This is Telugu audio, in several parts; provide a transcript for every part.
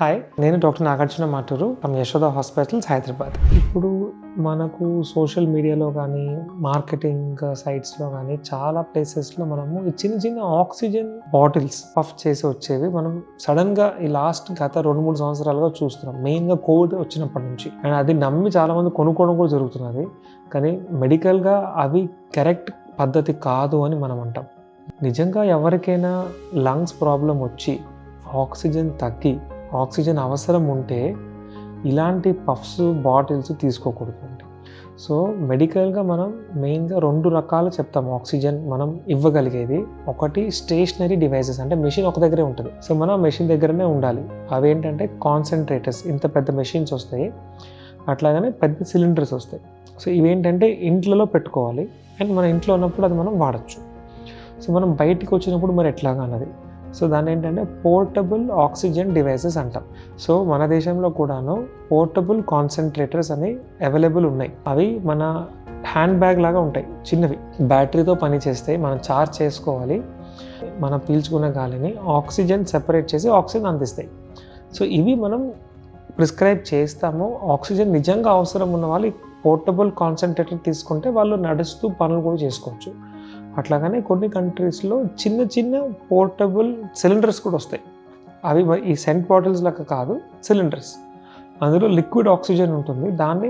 హాయ్, నేను doctor Nagarjuna Maturu from Yashoda hospitals Hyderabad. ఇప్పుడు మనకు సోషల్ మీడియాలో కానీ మార్కెటింగ్ సైట్స్లో కానీ చాలా ప్లేసెస్లో మనము ఈ చిన్న చిన్న ఆక్సిజన్ బాటిల్స్ పఫ్ చేసి వచ్చేవి మనం సడన్గా ఈ గత 2-3 సంవత్సరాలుగా చూస్తున్నాం. మెయిన్గా కోవిడ్ వచ్చినప్పటి నుంచి అండ్ అది నమ్మి చాలామంది కొనుక్కోవడం కూడా జరుగుతున్నది. కానీ మెడికల్గా అవి కరెక్ట్ పద్ధతి కాదు అని మనం అంటాం. నిజంగా ఎవరికైనా లంగ్స్ ప్రాబ్లం వచ్చి ఆక్సిజన్ తగ్గి ఆక్సిజన్ అవసరం ఉంటే ఇలాంటి పఫ్స్ బాటిల్స్ తీసుకోకూడదండి. సో మెడికల్గా మనం మెయిన్గా 2 రకాలు చెప్తాం ఆక్సిజన్ మనం ఇవ్వగలిగేది. ఒకటి స్టేషనరీ డివైసెస్, అంటే మెషిన్ ఒక దగ్గరే ఉంటుంది. సో మనం మెషిన్ దగ్గరనే ఉండాలి. అవేంటంటే కాన్సన్ట్రేటర్స్, ఇంత పెద్ద మెషిన్స్ వస్తాయి, అట్లాగనే పెద్ద సిలిండర్స్ వస్తాయి. సో ఇవేంటంటే ఇంట్లలో పెట్టుకోవాలి అండ్ మన ఇంట్లో ఉన్నప్పుడు అది మనం వాడచ్చు. సో మనం బయటికి వచ్చినప్పుడు మరి ఎట్లాగా అన్నది. సో దాన్ని ఏంటంటే పోర్టబుల్ ఆక్సిజన్ డివైసెస్ అంటాం. సో మన దేశంలో కూడాను పోర్టబుల్ కాన్సన్ట్రేటర్స్ అని అవైలబుల్ ఉన్నాయి. అవి మన హ్యాండ్ బ్యాగ్ లాగా ఉంటాయి, చిన్నవి, బ్యాటరీతో పనిచేస్తాయి. మనం ఛార్జ్ చేసుకోవాలి. మనం పీల్చుకున్న గాలిని ఆక్సిజన్ సెపరేట్ చేసి ఆక్సిజన్ అందిస్తాయి. సో ఇవి మనం ప్రిస్క్రైబ్ చేస్తాము. ఆక్సిజన్ నిజంగా అవసరం ఉన్న వాళ్ళు పోర్టబుల్ కాన్సన్ట్రేటర్ తీసుకుంటే వాళ్ళు నడుస్తూ పనులు కూడా చేసుకోవచ్చు. అట్లాగనే కొన్ని కంట్రీస్లో చిన్న చిన్న పోర్టబుల్ సిలిండర్స్ కూడా వస్తాయి. అవి ఈ సెంట్ బాటిల్స్ లాగా కాదు, సిలిండర్స్. అందులో లిక్విడ్ ఆక్సిజన్ ఉంటుంది. దాన్ని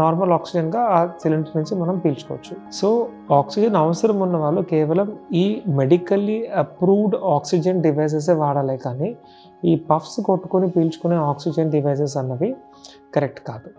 నార్మల్ ఆక్సిజన్గా ఆ సిలిండర్ నుంచి మనం పీల్చుకోవచ్చు. సో ఆక్సిజన్ అవసరం ఉన్న వాళ్ళు కేవలం ఈ మెడికల్లీ అప్రూవ్డ్ ఆక్సిజన్ డివైసెసే వాడాలి, కానీ ఈ పఫ్స్ కొట్టుకొని పీల్చుకునే ఆక్సిజన్ డివైసెస్ అన్నవి కరెక్ట్ కాదు.